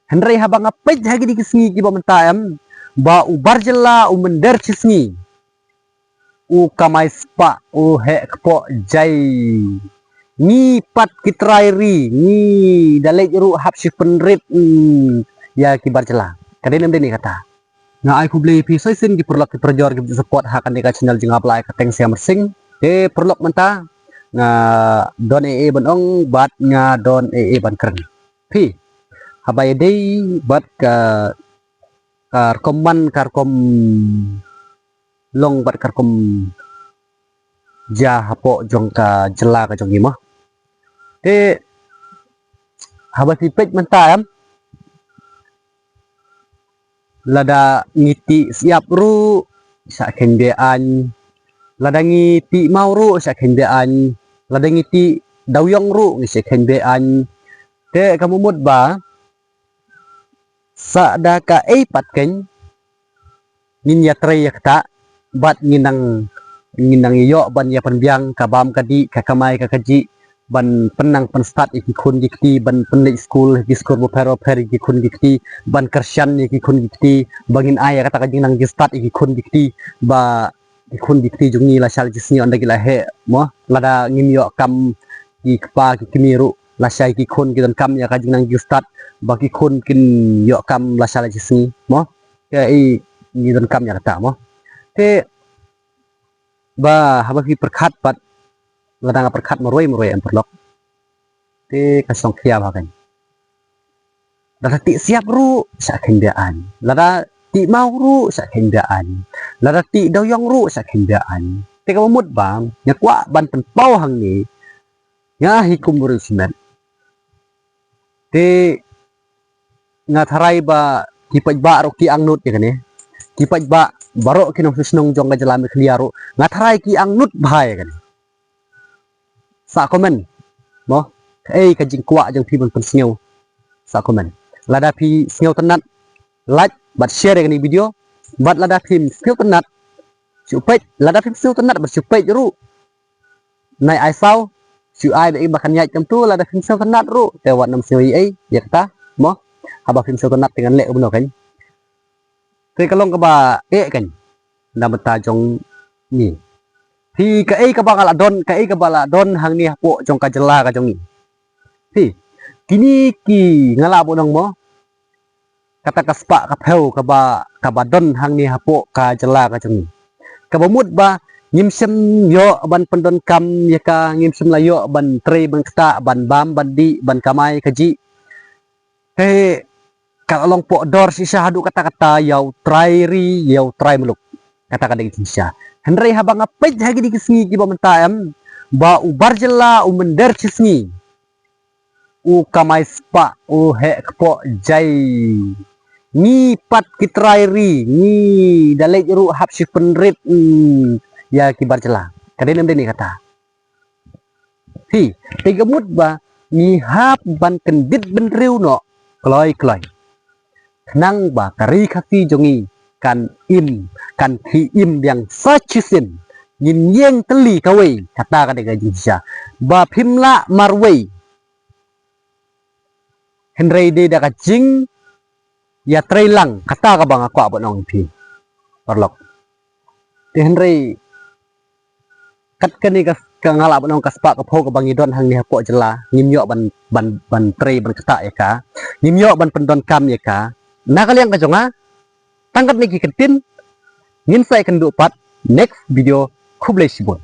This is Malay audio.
Henry habang apet hagi di kisngi ki ba mentayam ba ubar jela umender cisngi u kamai spa u he kpo jai ni pat kitrairi ni dalek ru hap si penrit ya kibar jela kadin nem ni kata nga ai kubli pi soisin ki perlok ki perjor ki support hakan deka channel jeng apply ka teng siam sing perlok menta nga don bonong bat nga don ban keren pi habai dei bat ka karkoman karkom long bat karkom ja hapo jong ka jela ka jong gimah habati pej mentam lada ngiti siap ru sa kendean lada ngiti mau ru sa kendean lada ngiti dawyong ru ngisi kendean kamu mud ba sa da ka patken nin ya tre yakta bat nginang iyo ban ya penbiang kabam kadi kakamai kakaji ban penang penstat iki kun dikti ban penlik school di school bo pero iki kun dikti ban kersyan iki kun dikti bangin aya kata kajing nang gistat iki kun dikti ba ikun dikti jungi la shal jisni onda gila he mo lada ngimyo kam ki kpa ki kimiru la shai ki kun kidan kam ya kajing nang gistat bagi kun kin yo kam la shal jisni mo ya ni dan kam ya kata mo ba habaki perkat pat ladang perkat meroi em perlok kasong kia bagan lada ti siap ru sa kendaan lada ti mau ru sa kendaan lada ti dawyong ru sa kendaan ka mamut ba nya kwa ban penpau hang ni nya hikum berismet ngatharai ba kipaj ba ro ki angnut ya kane kipaj ba barok kinong susnong jong kajalami kliaro ngatharai ki angnut bhai kan sa komen mo kajing kwa jong pi ban pensneu sa komen lada pi sneu tenat like bat share kan video bat lada pi sneu tenat supet lada pi sneu tenat bat supet ru nai ai sau su ai de bakan nyai jam tu lada pi sneu tenat ru te wat nam sneu ai yakta mo haba pi sneu tenat dengan lek beno kan kalong ka ba kan na jong ni thì ka bangala don ka bala don hang ni hapo jong ka jela ka jong ni kini ki ngala bo nang mo kata kaspa ka pheu ka ba don hang ni hapo ka jela ka jong ni ka bamut ba ngimsem yo ban pendon kam ya ka ngimsem la yo ban tre ban kta ban bam ban di ban kamai kaji kalau po dor si hadu kata-kata yau try meluk kata-kata gitu sya Henry habang apet hagi di kisngi ki ba mentayam ba ubar jela umender cisngi u kamai spa u he kpo jai ni pat kitrairi ni dalek ru hap si penrit ya kibar jela kadin nem ni kata tiga mut ba ni hap ban kendit ben riu no kloi nang ba kari kasi jongi kan thi im yang sachisin yin yeng teli kawai kata ka daga jinja ba phimla marwei Henry de daga jing ya trailang kata ka bang aku abon pi perlok di Henry kat kani ka ngala abon kaspa ka pho ka bang idon hang ni hapo jela ngimyo ban tre ban kata ya ka ngimyo ban pendon kam ya ka nakaliang ka jonga tangkat niki ketin ngin saya kendu pat next video kublai sibun